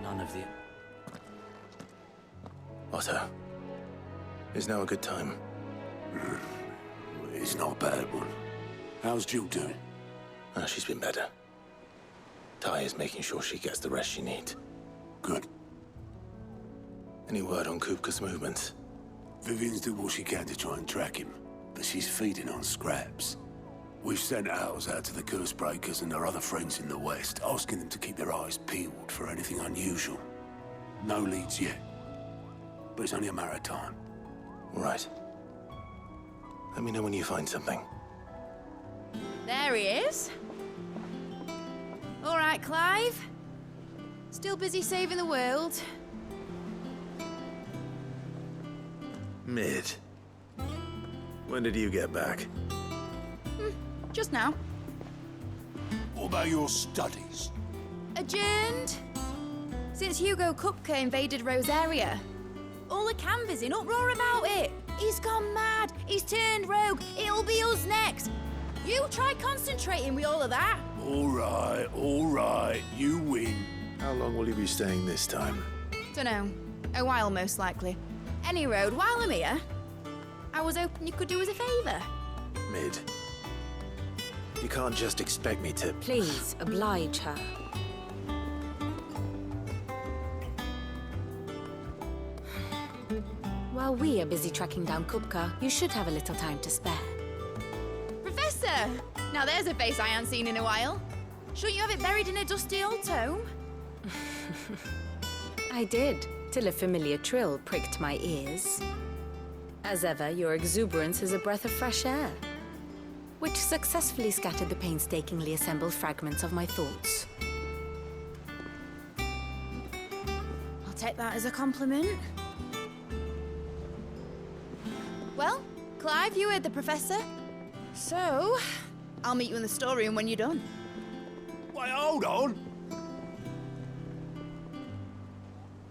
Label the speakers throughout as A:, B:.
A: None of the...
B: Otto, is now a good time?
C: It's not a bad one. How's Jill doing?
B: Oh, she's been better. Ty is making sure she gets the rest she needs.
C: Good.
B: Any word on Kupka's movements?
C: Vivian's doing what she can to try and track him, but she's feeding on scraps. We've sent ours out to the curse breakers and our other friends in the West, asking them to keep their eyes peeled for anything unusual. No leads yet, but it's only a matter of time.
B: Right. Let me know when you find something.
D: There he is. All right, Clive. Still busy saving the world.
B: Mid. When did you get back?
D: Just now.
C: What about your studies?
D: Adjourned. Since Hugo Kupka invaded Rosaria. All the canvas in uproar about it. He's gone mad. He's turned rogue. It'll be us next. You try concentrating with all of that.
C: All right. You win.
B: How long will you be staying this time?
D: Dunno. A while, most likely. Any road, while I'm here, I was hoping you could do us a favour.
B: Mid. You can't just expect me to...
E: Please, oblige her. While we are busy tracking down Kupka, you should have a little time to spare.
D: Professor! Now there's a face I haven't seen in a while. Shouldn't you have it buried in a dusty old tome?
E: I did, till a familiar trill pricked my ears. As ever, your exuberance is a breath of fresh air, which successfully scattered the painstakingly assembled fragments of my thoughts.
D: I'll take that as a compliment. Well, Clive, you heard the professor. So, I'll meet you in the storeroom when you're done.
C: Wait, hold on.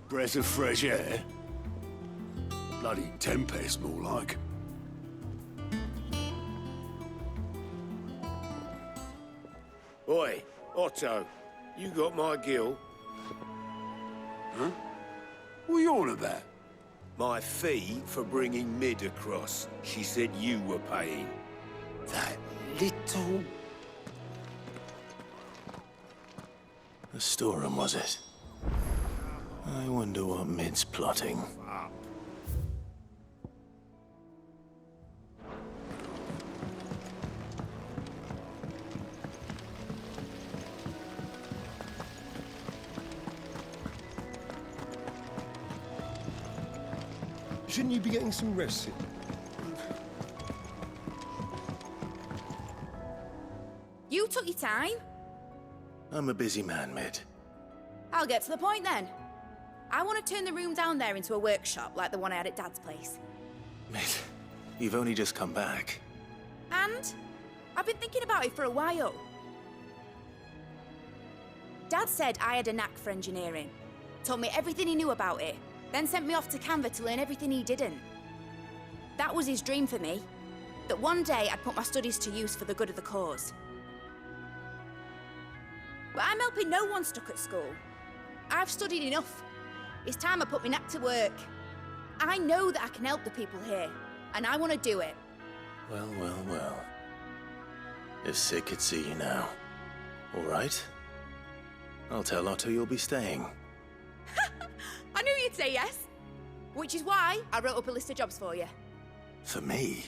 C: Breath of fresh air? Bloody tempest, more like.
F: Oi, Otto, you got my gill?
C: Huh? What are you on about?
F: My fee for bringing Mid across. She said you were paying.
C: That little...
B: The storeroom, was it? I wonder what Mid's plotting.
G: Shouldn't you be getting some rest?
D: You took your time.
B: I'm a busy man, Mid.
D: I'll get to the point then. I want to turn the room down there into a workshop like the one I had at Dad's place.
B: Mid, you've only just come back.
D: And I've been thinking about it for a while. Dad said I had a knack for engineering. Told me everything he knew about it. Then sent me off to Canva to learn everything he didn't. That was his dream for me. That one day I'd put my studies to use for the good of the cause. But I'm helping no one stuck at school. I've studied enough. It's time I put my knack to work. I know that I can help the people here, and I want to do it.
B: Well. If Sid could see you now. All right. I'll tell Otto you'll be staying.
D: I knew you'd say yes. Which is why I wrote up a list of jobs for you.
B: For me?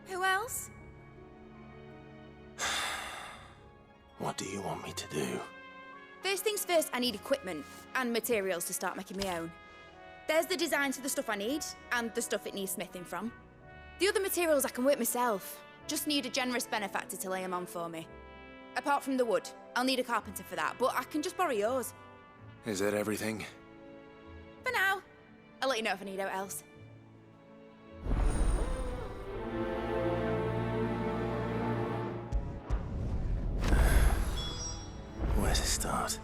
D: Who else?
B: What do you want me to do?
D: First things first, I need equipment and materials to start making my own. There's the designs for the stuff I need, and the stuff it needs smithing from. The other materials I can work myself. Just need a generous benefactor to lay them on for me. Apart from the wood, I'll need a carpenter for that, but I can just borrow yours.
B: Is that everything?
D: For now. I'll let you know if I need out else.
B: Where to start?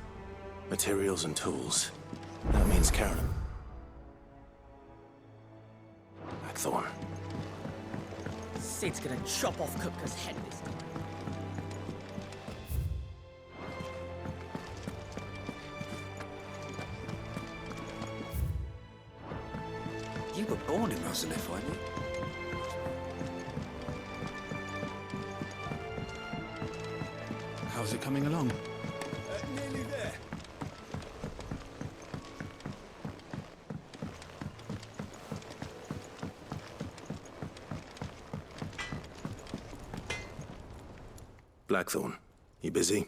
B: Materials and tools. That means Karen. Blackthorn.
A: Sid's gonna chop off Kupka's head this time.
H: born in Rosalith, weren't you? How's it coming along?
C: Nearly there.
B: Blackthorn, you busy?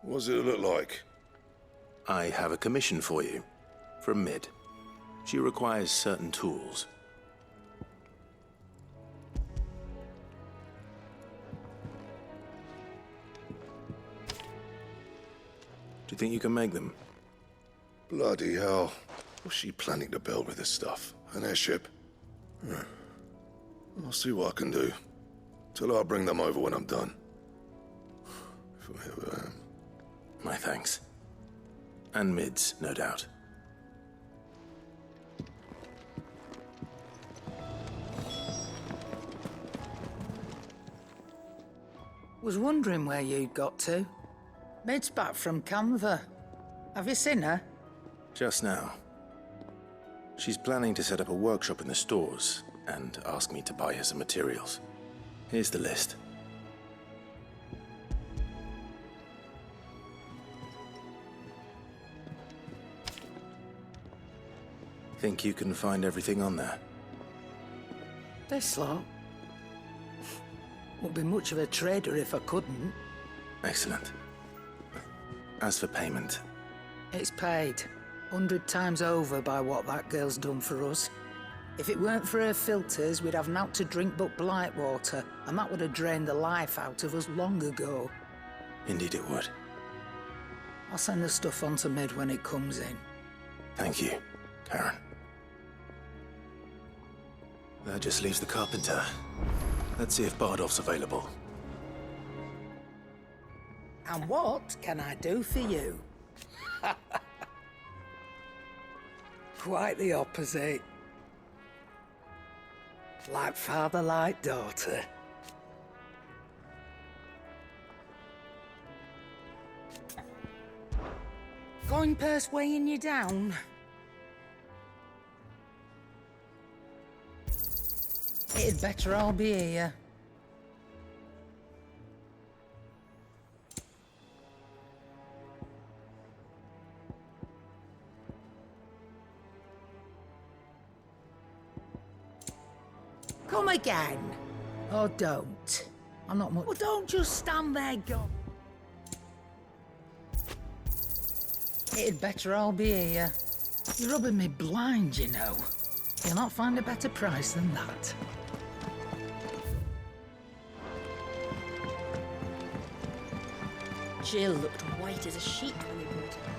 G: What's it look like?
B: I have a commission for you. From Mid. She requires certain tools. Do you think you can make them?
G: Bloody hell. What's she planning to build with this stuff? An airship? I'll see what I can do. Tell her I'll bring them over when I'm done. If I ever am.
B: My thanks. And Mid's, no doubt.
I: Was wondering where you'd got to. Mid's back from Canva. Have you seen her?
B: Just now. She's planning to set up a workshop in the stores and ask me to buy her some materials. Here's the list. Think you can find everything on there?
I: This lot. Wouldn't be much of a trader if I couldn't.
B: Excellent. As for payment,
I: It's paid. 100 times over by what that girl's done for us. If it weren't for her filters, we'd have naught to drink but blight water, and that would have drained the life out of us long ago.
B: indeed it would.
I: I'll send the stuff on to Mid when it comes in.
B: Thank you, Karen. That just leaves the carpenter. Let's see if Bardolph's available.
I: And what can I do for you? Quite the opposite. Like father, like daughter. Coin purse weighing you down? It'd better all be here. Come again. Or don't. I'm not much. Well, don't just stand there, go. It'd better all be here. You're rubbing me blind, you know. You'll not find a better price than that.
A: Jill looked white as a sheet when we brought her.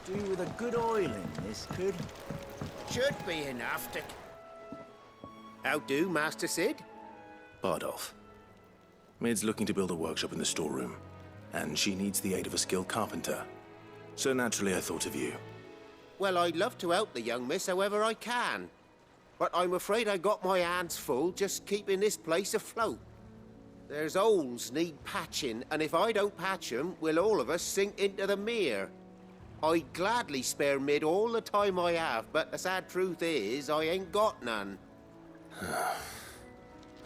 F: Do with a good oil in this, could?
J: Should be enough to... How do, Master Sid?
B: Bardolph. Mid's looking to build a workshop in the storeroom, and she needs the aid of a skilled carpenter. So naturally I thought of you.
J: Well, I'd love to help the young miss however I can. But I'm afraid I got my hands full just keeping this place afloat. There's holes need patching, and if I don't patch them, we'll all of us sink into the mere. I'd gladly spare Mid all the time I have, but the sad truth is, I ain't got none.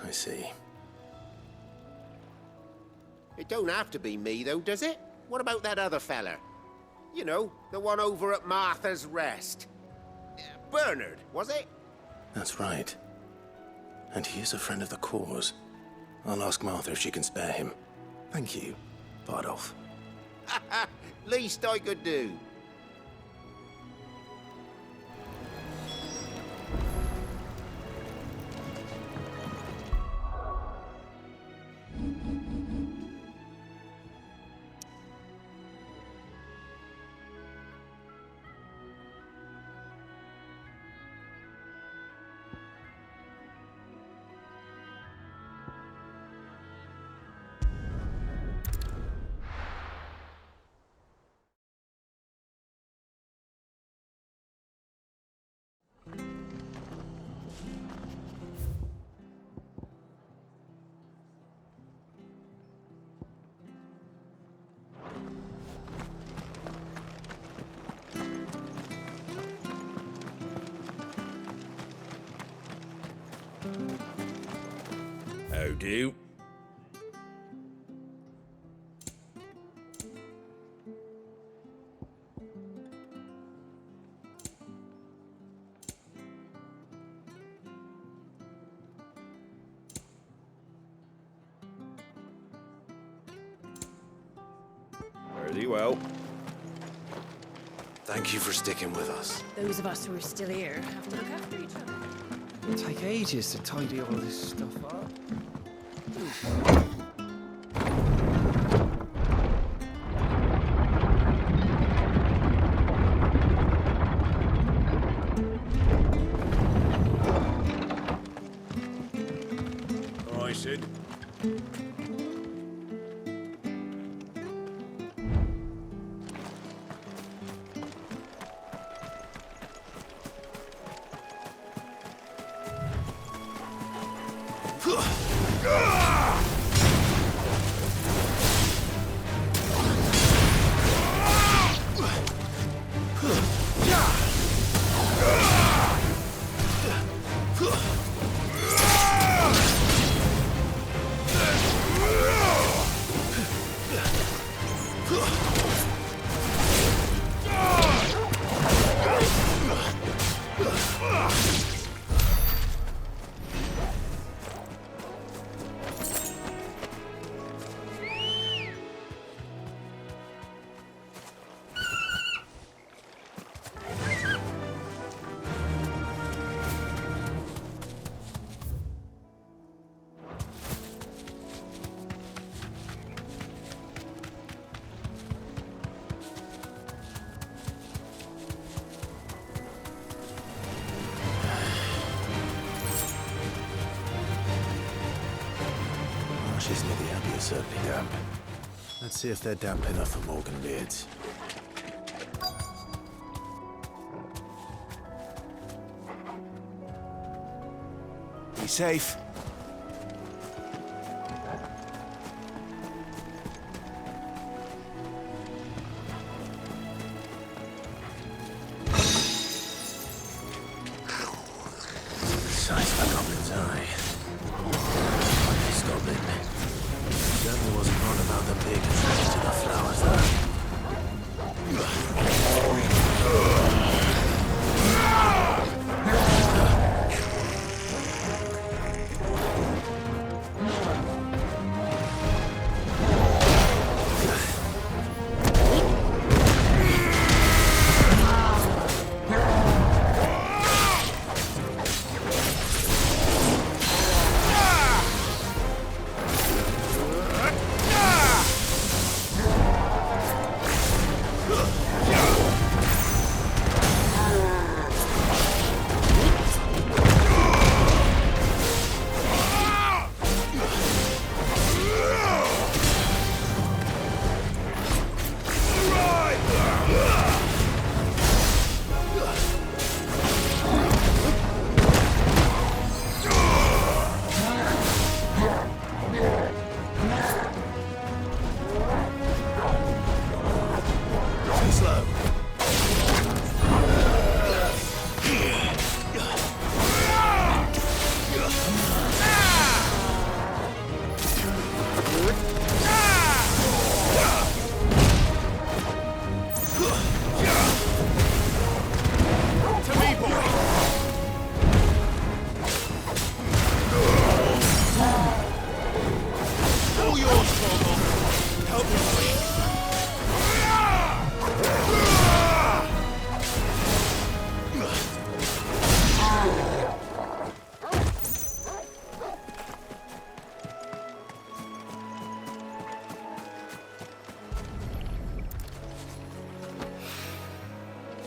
B: I see.
J: It don't have to be me, though, does it? What about that other fella? You know, the one over at Martha's Rest. Bernard, was it?
B: That's right. And he is a friend of the cause. I'll ask Martha if she can spare him. Thank you, Bardolph.
J: Least I could do.
F: That'll do. Very well.
B: Thank you for sticking with us.
A: Those of us who are still here have to look after each other.
H: It'll take ages to tidy all this stuff up.
F: All right, Sid.
B: Marshes near the Abbey are certainly damp. Let's see if they're damp enough for Morgan beards.
F: Be safe.
B: Size of a goblin's eye. This goblin. Certainly wasn't wrong about the big attraction to the flowers, though.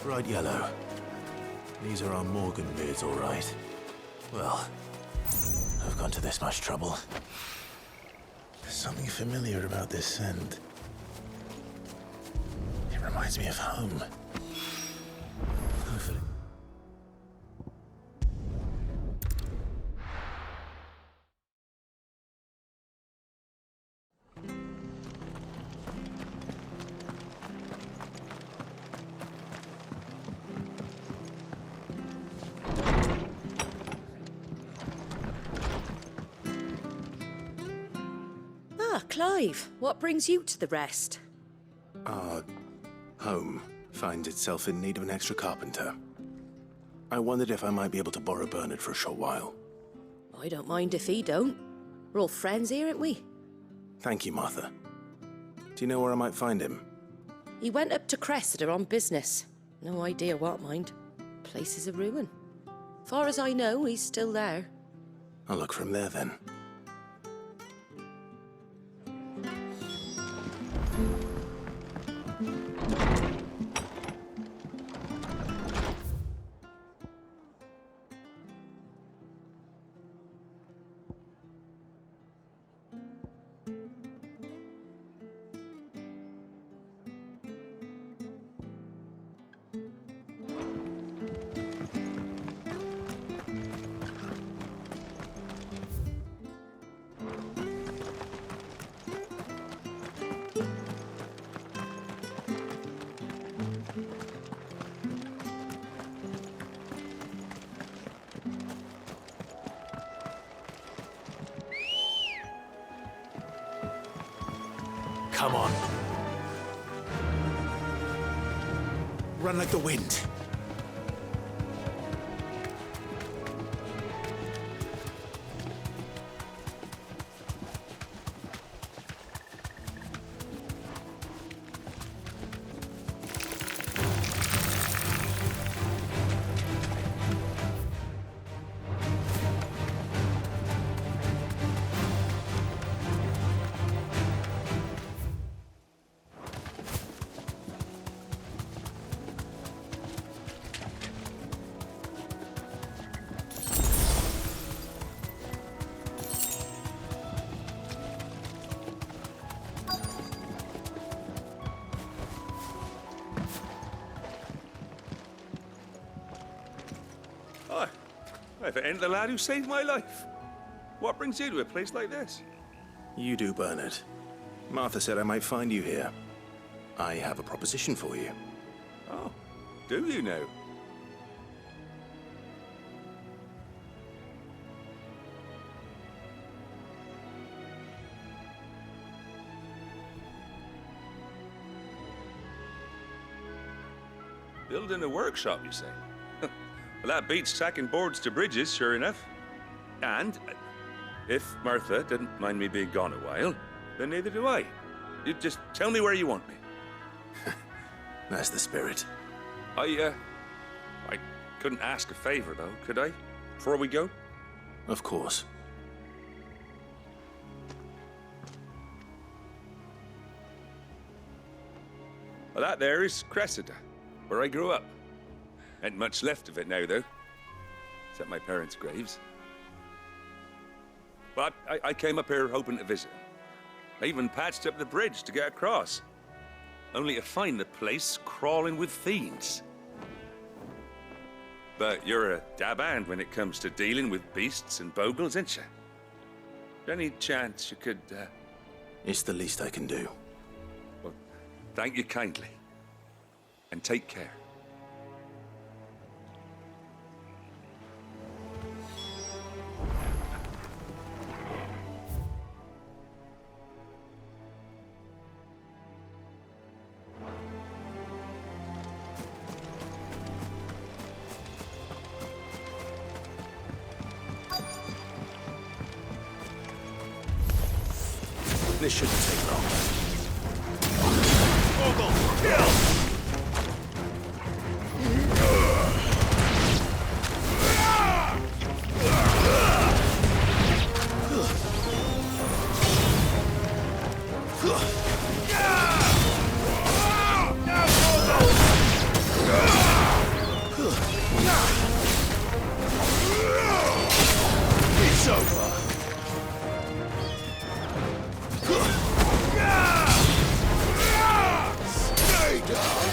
B: Bright yellow. These are our Morgan beards, all right. Well, I've gone to this much trouble. There's something familiar about this scent. It reminds me of home. Hopefully.
K: Clive, what brings you to the rest?
B: Our home finds itself in need of an extra carpenter. I wondered if I might be able to borrow Bernard for a short while.
K: I don't mind if he don't. We're all friends here, aren't we?
B: Thank you, Martha. Do you know where I might find him?
K: He went up to Cressida on business. No idea what, mind. Place is a ruin. Far as I know, he's still there.
B: I'll look for him there, then. Come on. Run like the wind.
F: If it ain't the lad who saved my life. What brings you to a place like this?
B: You do, Bernard. Martha said I might find you here. I have a proposition for you.
F: Oh, do you now? Building a workshop, you say? Well, that beats tacking boards to bridges, sure enough. And if Martha didn't mind me being gone a while, then neither do I. You just tell me where you want me.
B: That's the spirit.
F: I couldn't ask a favor, though, could I? Before we go?
B: Of course.
F: Well, that there is Cressida, where I grew up. Ain't much left of it now, though. Except my parents' graves. But I came up here hoping to visit. I even patched up the bridge to get across. Only to find the place crawling with fiends. But you're a dab hand when it comes to dealing with beasts and bogles, ain't you? Any chance you could,
B: It's the least I can do.
F: Well, thank you kindly. And take care.
B: This shouldn't take long.
F: Torgal, kill!
B: It's over. Stay down.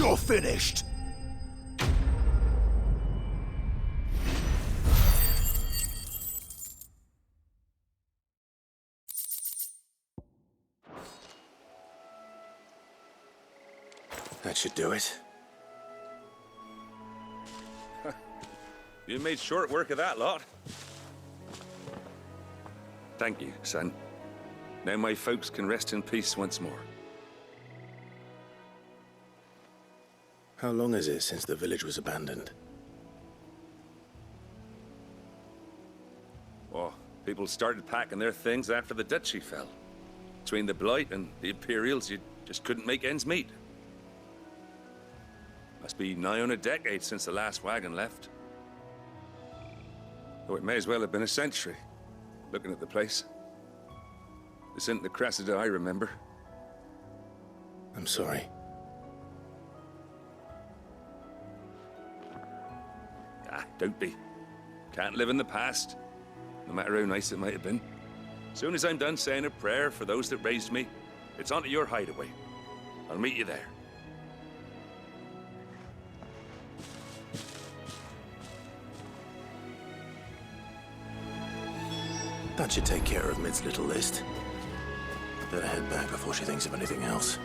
G: You're finished!
B: That should do it.
F: You made short work of that lot. Thank you, son. Now my folks can rest in peace once more.
B: How long is it since the village was abandoned?
F: Oh, people started packing their things after the duchy fell. Between the Blight and the Imperials, you just couldn't make ends meet. Must be nigh on a decade since the last wagon left. Though it may as well have been a century, looking at the place. This isn't the Cressida I remember.
B: I'm sorry.
F: Ah, don't be. Can't live in the past, no matter how nice it might have been. As soon as I'm done saying a prayer for those that raised me, it's onto your hideaway. I'll meet you there.
B: That should take care of Mid's little list. Better head back before she thinks of anything else.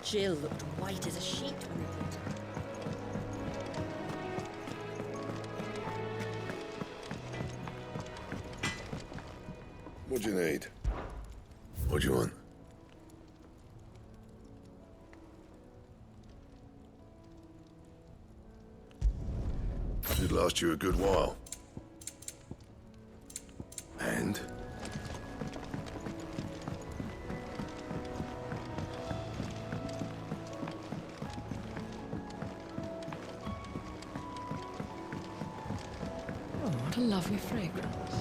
K: Jill looked white as a sheet when they did.
G: What do you need? What do you want? Should last you a good while. And?
A: What a lovely fragrance.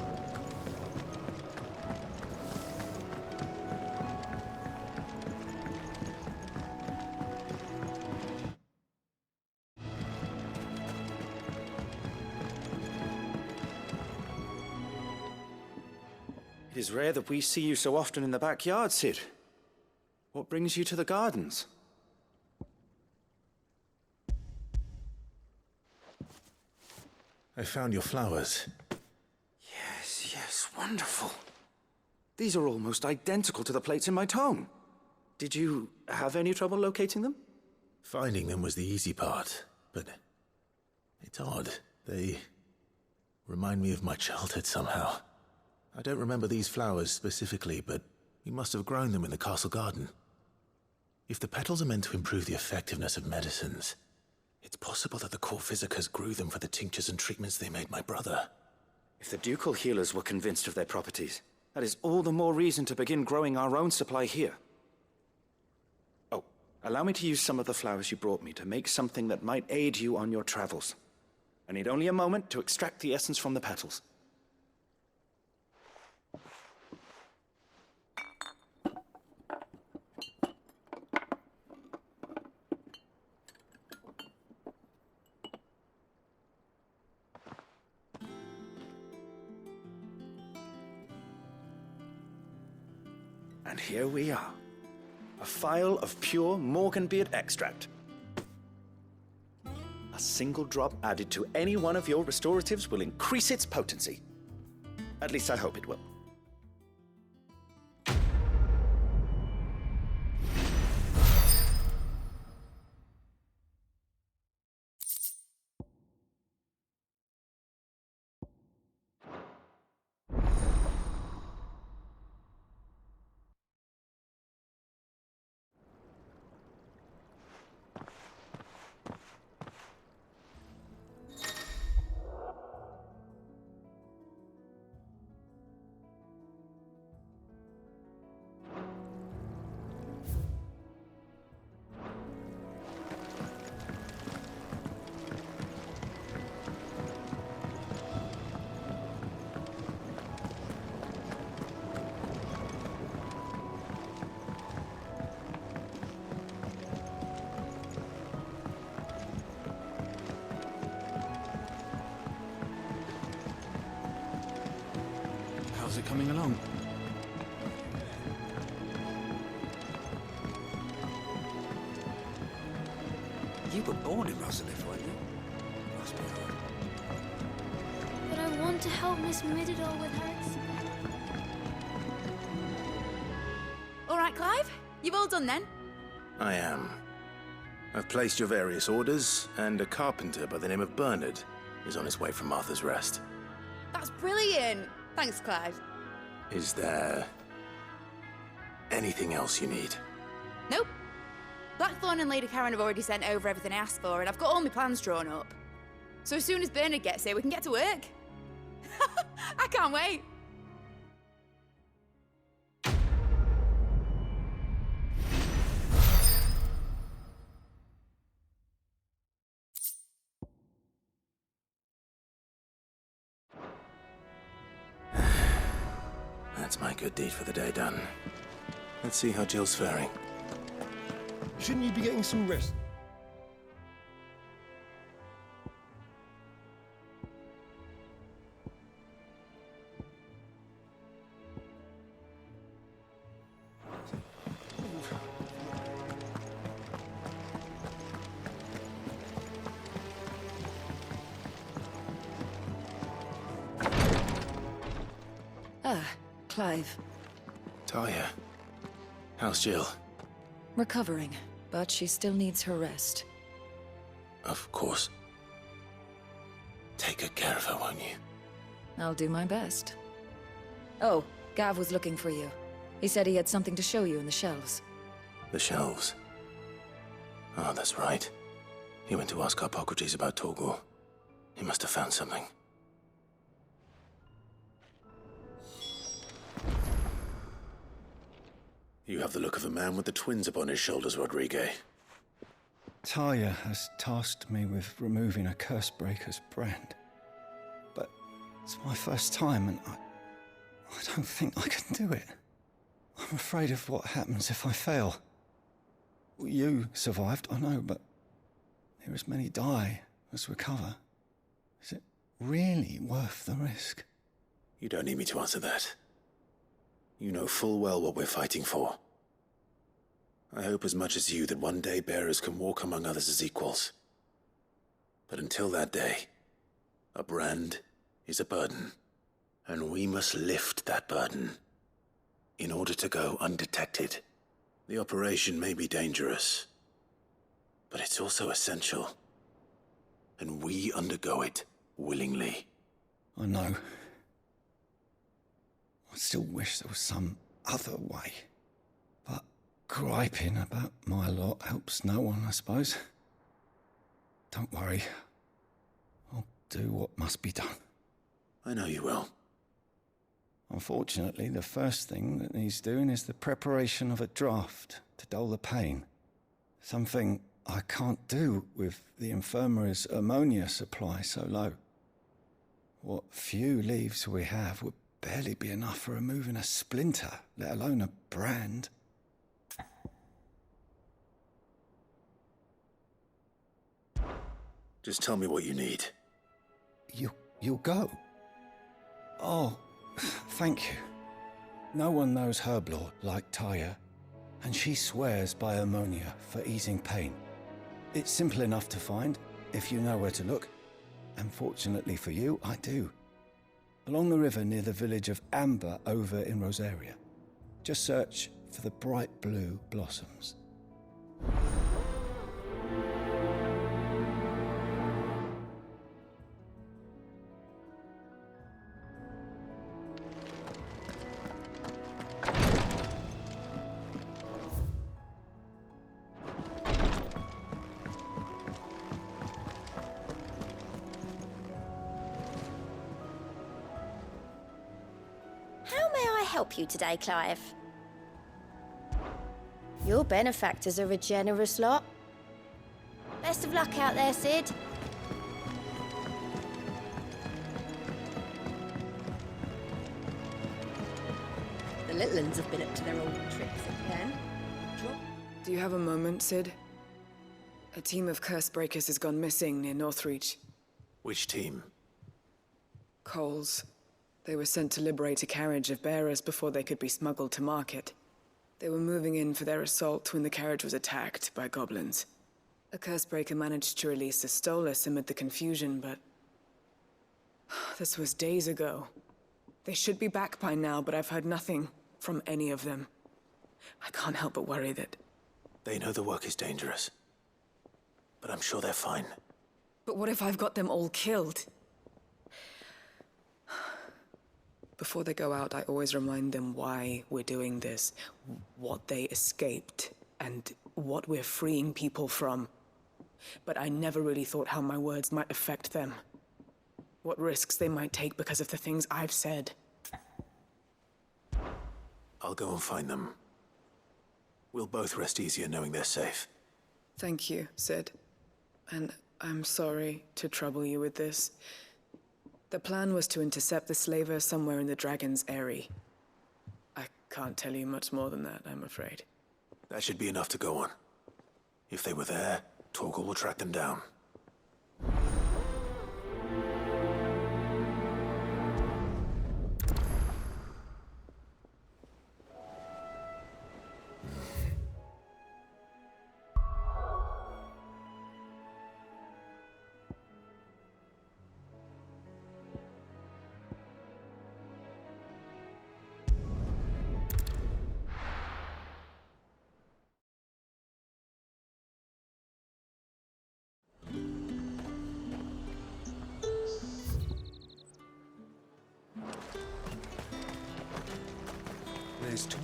H: It is rare that we see you so often in the backyard, Sid. What brings you to the gardens?
B: I found your flowers.
H: Yes, wonderful. These are almost identical to the plates in my tome. Did you have any trouble locating them?
B: Finding them was the easy part, but it's odd. They remind me of my childhood somehow. I don't remember these flowers specifically, but we must have grown them in the castle garden. If the petals are meant to improve the effectiveness of medicines, it's possible that the court physicers grew them for the tinctures and treatments they made my brother.
H: If the ducal healers were convinced of their properties, that is all the more reason to begin growing our own supply here. Oh, allow me to use some of the flowers you brought me to make something that might aid you on your travels. I need only a moment to extract the essence from the petals. And here we are. A phial of pure Morganbeard extract. A single drop added to any one of your restoratives will increase its potency. At least I hope it will.
L: are coming along.
C: You were born in Russellif, weren't you? Must be hard.
M: But I want to help Miss Mididor with her experiment.
D: All right, Clive. You've all done then?
B: I am. I've placed your various orders, and a carpenter by the name of Bernard is on his way from Martha's Rest.
D: That's brilliant. Thanks, Clive.
B: Is there anything else you need?
D: Nope. Blackthorn and Lady Karen have already sent over everything I asked for, and I've got all my plans drawn up. So as soon as Bernard gets here, we can get to work. I can't wait.
B: That's my good deed for the day done. Let's see how Jill's faring.
N: Shouldn't you be getting some rest?
A: Clive.
B: Talia, how's Jill?
A: Recovering, but she still needs her rest.
B: Of course. Take good care of her, won't you?
A: I'll do my best. Oh, Gav was looking for you. He said he had something to show you in the shelves.
B: The shelves? Oh, that's right. He went to ask Harpocrates about Torgal. He must have found something. You have the look of a man with the twins upon his shoulders, Rodrigue.
N: Talia has tasked me with removing a Cursebreaker's brand. But it's my first time, and I don't think I can do it. I'm afraid of what happens if I fail. You survived, I know, but there as many die as recover. Is it really worth the risk?
B: You don't need me to answer that. You know full well what we're fighting for. I hope as much as you that one day bearers can walk among others as equals. But until that day, a brand is a burden, and we must lift that burden in order to go undetected. The operation may be dangerous, but it's also essential, and we undergo it willingly.
N: I know. I still wish there was some other way. But griping about my lot helps no one, I suppose. Don't worry. I'll do what must be done.
B: I know you will.
N: Unfortunately, the first thing that needs doing is the preparation of a draft to dull the pain. Something I can't do with the infirmary's ammonia supply so low. What few leaves we have would barely be enough for removing a splinter, let alone a brand.
B: Just tell me what you need.
N: You'll go? Oh, thank you. No one knows Herblore like Talia, and she swears by ammonia for easing pain. It's simple enough to find, if you know where to look. And fortunately for you, I do. Along the river near the village of Amber over in Rosaria. Just search for the bright blue blossoms.
K: Help you today, Clive? Your benefactors are a generous lot. Best of luck out there, Sid. The little uns have been up to their old tricks again.
A: Do you have a moment, Sid? A team of Cursebreakers has gone missing near Northreach.
B: Which team?
A: Coles.
L: They were sent to liberate a carriage of bearers before they could be smuggled to market. They were moving in for their assault when the carriage was attacked by goblins. A Cursebreaker managed to release a Stolas amid the confusion, but... this was days ago. They should be back by now, but I've heard nothing from any of them. I can't help but worry that...
B: They know the work is dangerous. But I'm sure they're fine.
L: But what if I've got them all killed? Before they go out, I always remind them why we're doing this, what they escaped, and what we're freeing people from. But I never really thought how my words might affect them. What risks they might take because of the things I've said.
B: I'll go and find them. We'll both rest easier knowing they're safe.
L: Thank you, Sid. And I'm sorry to trouble you with this. The plan was to intercept the slaver somewhere in the Dragon's Eyrie. I can't tell you much more than that, I'm afraid.
B: That should be enough to go on. If they were there, Torgal will track them down.
O: Neste.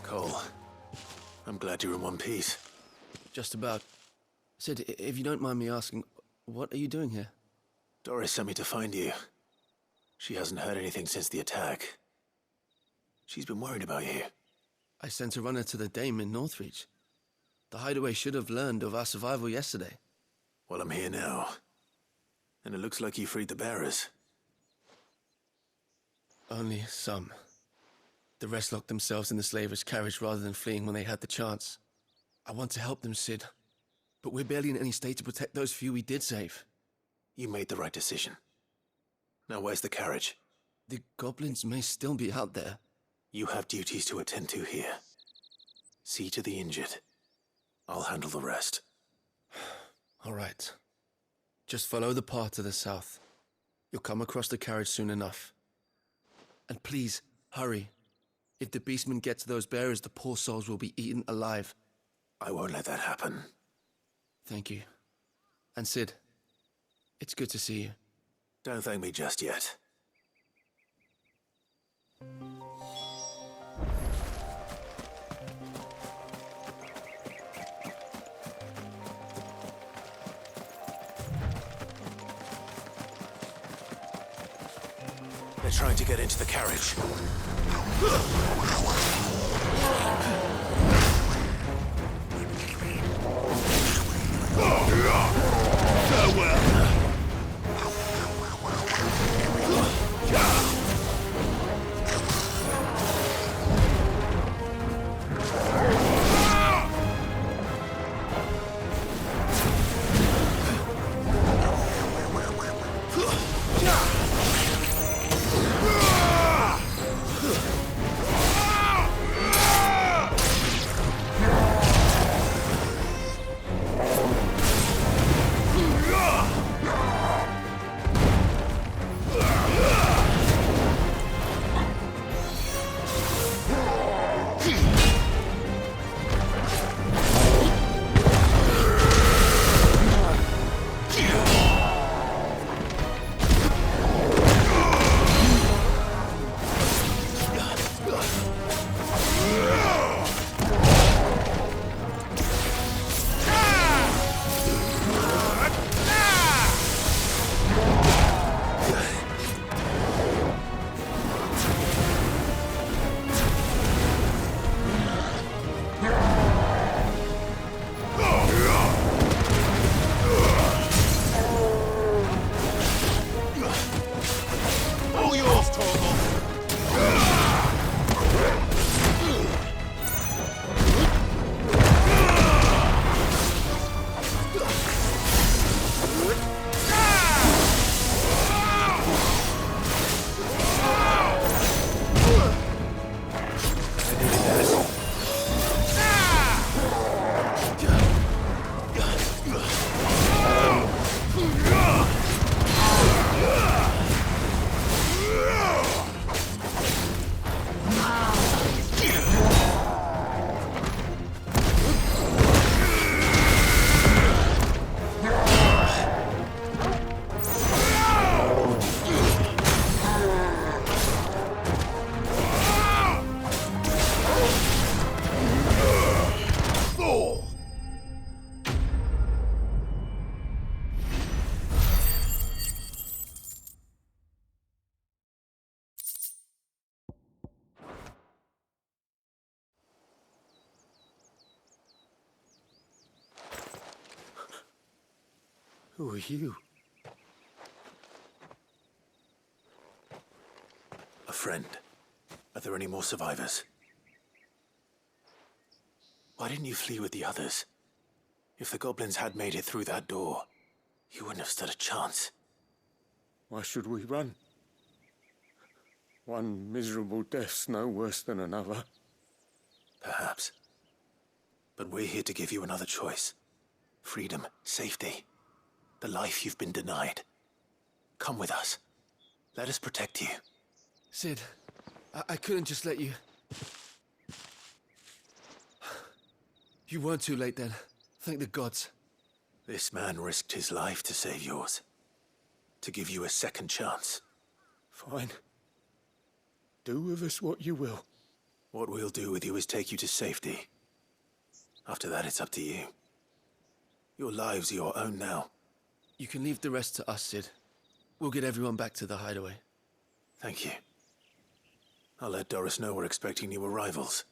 B: Cole, I'm glad you're in one piece.
O: Just about. Sid, if you don't mind me asking, what are you doing here?
B: Doris sent me to find you. She hasn't heard anything since the attack. She's been worried about you.
O: I sent a runner to the Dame in Northreach. The hideaway should have learned of our survival yesterday.
B: Well, I'm here now. And it looks like you freed the bearers.
O: Only some. The rest locked themselves in the slaver's carriage rather than fleeing when they had the chance. I want to help them, Sid. But we're barely in any state to protect those few we did save.
B: You made the right decision. Now where's the carriage?
O: The goblins may still be out there.
B: You have duties to attend to here. See to the injured. I'll handle the rest.
O: All right. Just follow the path to the south. You'll come across the carriage soon enough. And please, hurry. If the beastmen get to those bearers, the poor souls will be eaten alive.
B: I won't let that happen.
O: Thank you. And Sid, it's good to see you.
B: Don't thank me just yet. They're trying to get into the carriage. Farewell!
C: Who are you?
B: A friend. Are there any more survivors? Why didn't you flee with the others? If the goblins had made it through that door, you wouldn't have stood a chance.
C: Why should we run? One miserable death's no worse than another.
B: Perhaps. But we're here to give you another choice. Freedom, safety, the life you've been denied. Come with us. Let us protect you.
O: Sid, I couldn't just let you... You weren't too late then. Thank the gods.
B: This man risked his life to save yours. To give you a second chance.
C: Fine. Do with us what you will.
B: What we'll do with you is take you to safety. After that, it's up to you. Your lives are your own now.
O: You can leave the rest to us, Sid. We'll get everyone back to the hideaway.
B: Thank you. I'll let Doris know we're expecting new arrivals.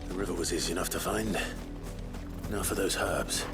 B: The river was easy enough to find. Now for those herbs.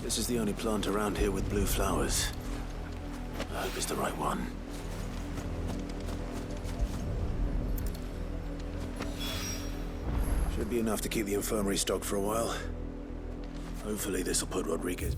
B: This is the only plant around here with blue flowers. I hope it's the right one. Should be enough to keep the infirmary stocked for a while. Hopefully this will put Rodriguez...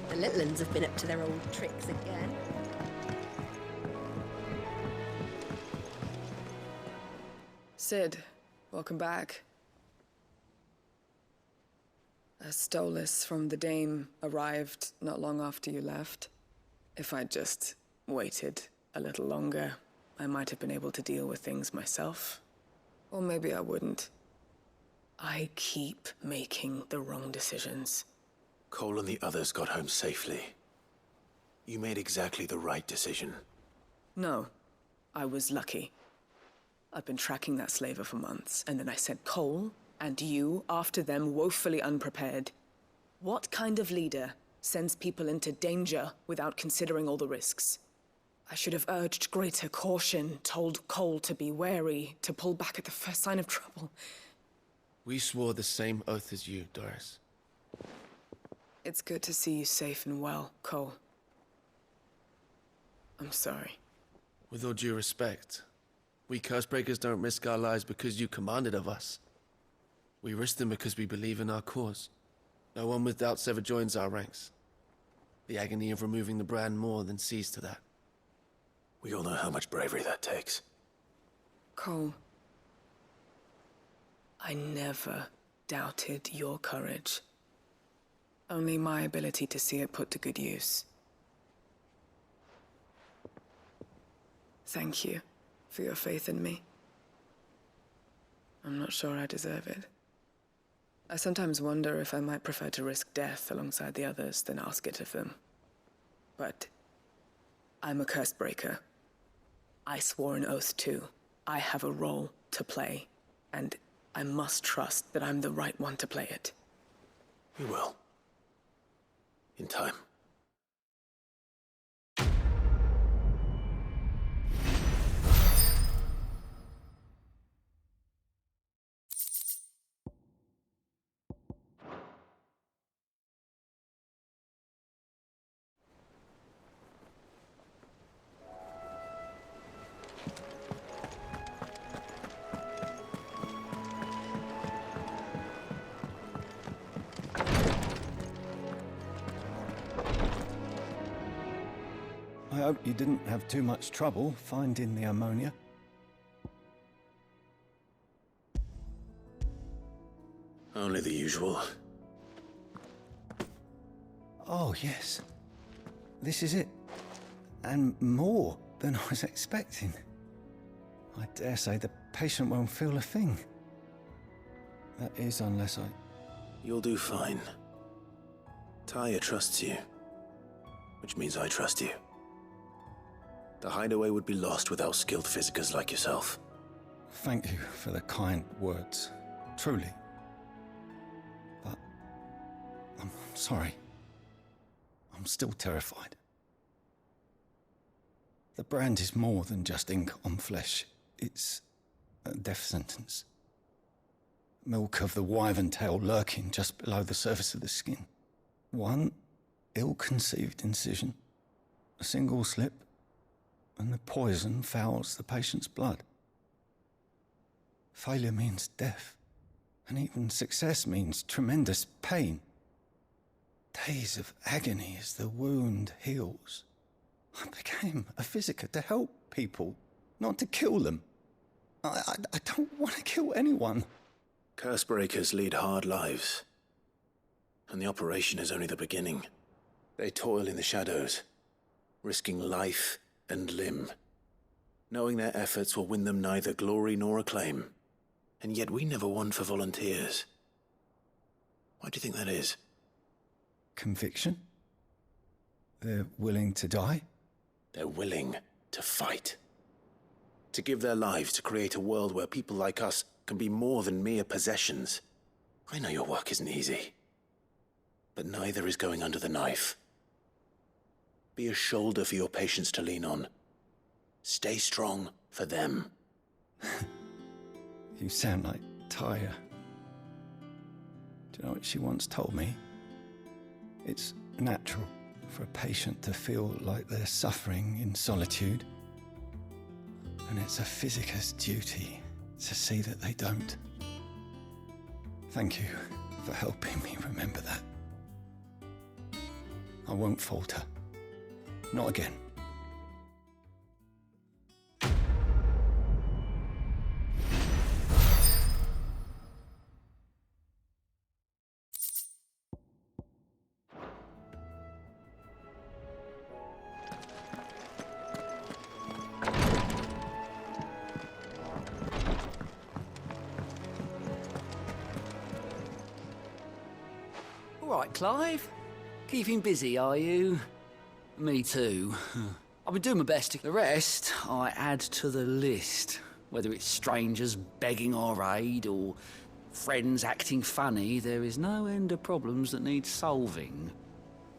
K: The little uns have been up to their old tricks again.
L: Sid, welcome back. A Stolas from the Dame arrived not long after you left. If I'd just waited a little longer, I might have been able to deal with things myself. Or maybe I wouldn't. I keep making the wrong decisions.
B: Cole and the others got home safely. You made exactly the right decision.
L: No, I was lucky. I've been tracking that slaver for months, and then I sent Cole and you after them woefully unprepared. What kind of leader sends people into danger without considering all the risks? I should have urged greater caution, told Cole to be wary, to pull back at the first sign of trouble.
O: We swore the same oath as you, Doris.
L: It's good to see you safe and well, Cole. I'm sorry.
O: With all due respect, we Cursebreakers don't risk our lives because you commanded of us. We risk them because we believe in our cause. No one with doubts ever joins our ranks. The agony of removing the brand more than sees to that.
B: We all know how much bravery that takes.
L: Cole, I never doubted your courage. Only my ability to see it put to good use. Thank you for your faith in me. I'm not sure I deserve it. I sometimes wonder if I might prefer to risk death alongside the others than ask it of them. But I'm a curse breaker. I swore an oath too. I have a role to play, and I must trust that I'm the right one to play it.
B: You will. In time.
N: I hope you didn't have too much trouble finding the ammonia.
B: Only the usual.
N: Oh, yes. This is it. And more than I was expecting. I dare say the patient won't feel a thing. That is, unless I...
B: You'll do fine. Tyre trusts you, which means I trust you. The hideaway would be lost without skilled physicers like yourself.
N: Thank you for the kind words. Truly. But... I'm sorry. I'm still terrified. The brand is more than just ink on flesh. It's a death sentence. Milk of the wyvern tail lurking just below the surface of the skin. One ill-conceived incision, a single slip, and the poison fouls the patient's blood. Failure means death, and even success means tremendous pain. Days of agony as the wound heals. I became a physiker to help people, not to kill them. I don't want to kill anyone.
B: Cursebreakers lead hard lives, and the operation is only the beginning. They toil in the shadows, risking life and limb, knowing their efforts will win them neither glory nor acclaim. And yet we never won for volunteers. Why do you think that is?
N: Conviction? They're willing to die?
B: They're willing to fight. To give their lives to create a world where people like us can be more than mere possessions. I know your work isn't easy, but neither is going under the knife. Be a shoulder for your patients to lean on. Stay strong for them.
N: You sound like Tyre. Do you know what she once told me? It's natural for a patient to feel like they're suffering in solitude. And it's a physiker's duty to see that they don't. Thank you for helping me remember that. I won't falter. Not again.
P: All right, Clive. Keeping busy, are you? Me too. I've been doing my best. The rest, I add to the list. Whether it's strangers begging our aid or friends acting funny, there is no end of problems that need solving.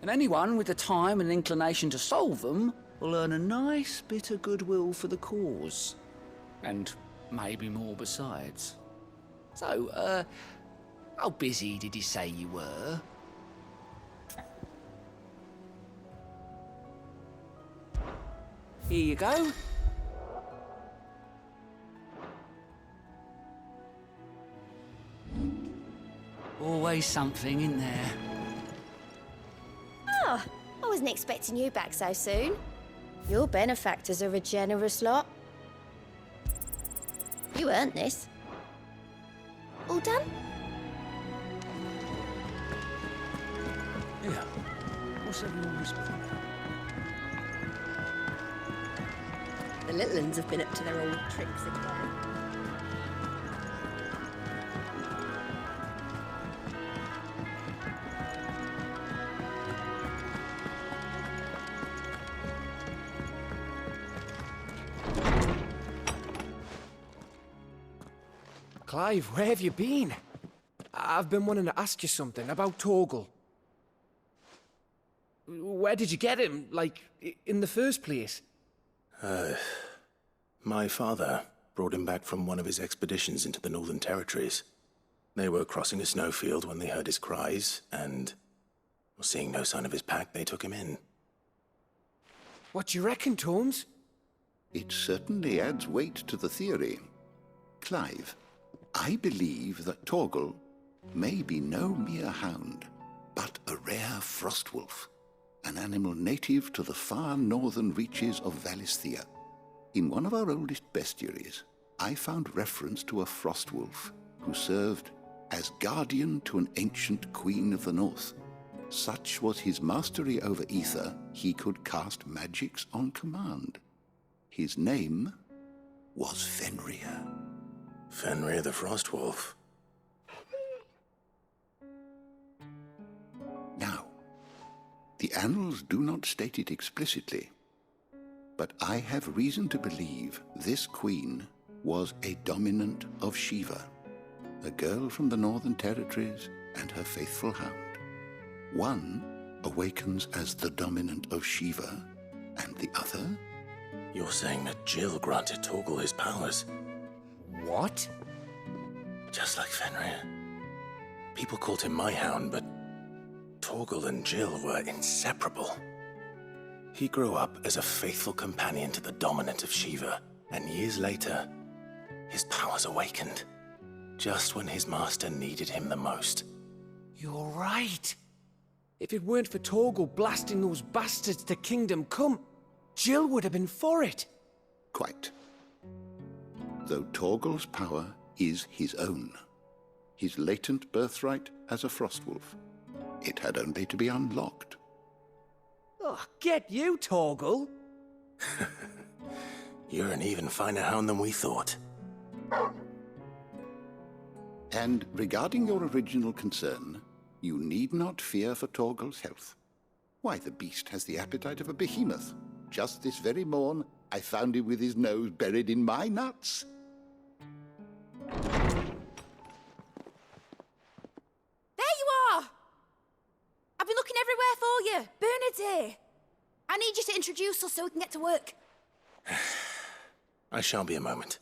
P: And anyone with the time and inclination to solve them will earn a nice bit of goodwill for the cause. And maybe more besides. So, how busy did you say you were? Here you go. Always something in there.
K: Oh, I wasn't expecting you back so soon. Your benefactors are a generous lot. You earned this. All done?
P: Yeah. What's everyone whispering?
K: The little uns have been up to their old tricks again.
Q: Clive, where have you been? I've been wanting to ask you something about Torgal. Where did you get him, like, in the first place?
B: My father brought him back from one of his expeditions into the Northern Territories. They were crossing a snowfield when they heard his cries, and seeing no sign of his pack, they took him in.
Q: What do you reckon, Tomes?
R: It certainly adds weight to the theory. Clive, I believe that Torgal may be no mere hound, but a rare frostwolf, an animal native to the far northern reaches of Valisthea. In one of our oldest bestiaries, I found reference to a frostwolf who served as guardian to an ancient queen of the north. Such was his mastery over ether, he could cast magics on command. His name was Fenrir.
B: Fenrir the Frostwolf.
R: Now, the annals do not state it explicitly, but I have reason to believe this queen was a dominant of Shiva, a girl from the Northern Territories and her faithful hound. One awakens as the dominant of Shiva, and the other?
B: You're saying that Jill granted Torgal his powers?
Q: What?
B: Just like Fenrir. People called him my hound, but Torgal and Jill were inseparable. He grew up as a faithful companion to the dominant of Shiva, and years later, his powers awakened, just when his master needed him the most.
Q: You're right. If it weren't for Torgal blasting those bastards to Kingdom Come, Jill would have been for it.
R: Quite. Though Torgal's power is his own, his latent birthright as a Frostwolf. It had only to be unlocked.
Q: Oh, get you, Torgal!
B: You're an even finer hound than we thought.
R: And regarding your original concern, you need not fear for Torgal's health. Why, the beast has the appetite of a behemoth. Just this very morn, I found him with his nose buried in my nuts.
D: There you are! I've been looking everywhere for you. Bernard's here. I need you to introduce us so we can get to work.
B: I shan't be a moment.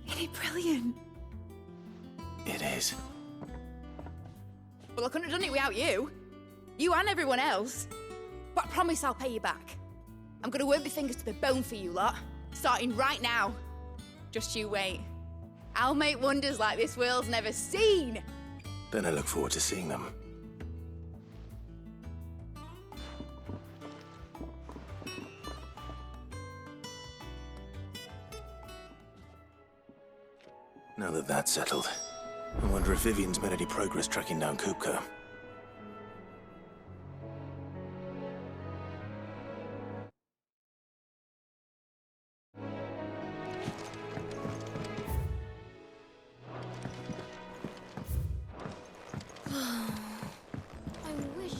D: Isn't it brilliant?
B: It is.
D: Well, I couldn't have done it without you. You and everyone else. But I promise I'll pay you back. I'm gonna work my fingers to the bone for you lot, starting right now. Just you wait. I'll make wonders like this world's never seen.
B: Then I look forward to seeing them. Now that that's settled, I wonder if Vivian's made any progress tracking down Kupka.
M: I wish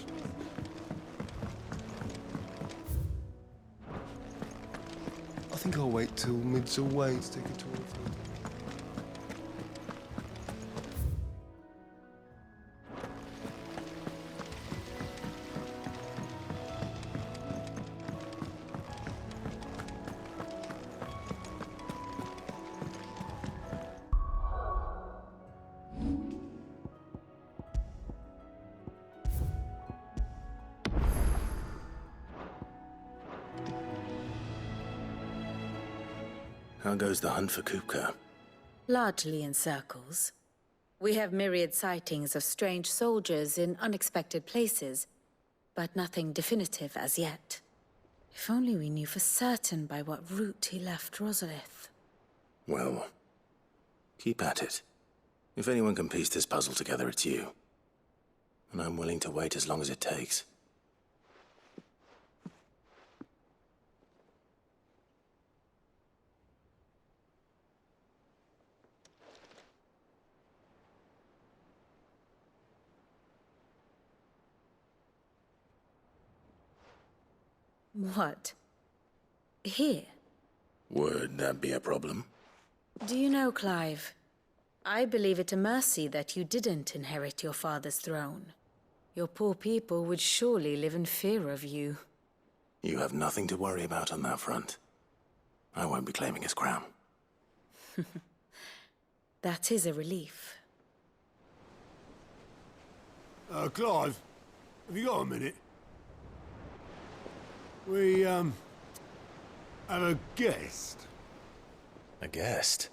O: I think I'll wait till mid's away to take a tour of them.
B: How goes the hunt for Kupka?
E: Largely in circles. We have myriad sightings of strange soldiers in unexpected places, but nothing definitive as yet. If only we knew for certain by what route he left Rosalith.
B: Well, Keep at it. If anyone can piece this puzzle together, it's you. And I'm willing to wait as long as it takes.
E: What? Here?
B: Would that be a problem?
E: Do you know, Clive, I believe it a mercy that you didn't inherit your father's throne. Your poor people would surely live in fear of you.
B: You have nothing to worry about on that front. I won't be claiming his crown.
E: That is a relief.
C: Clive, have you got a minute? We, have a guest.
B: A guest?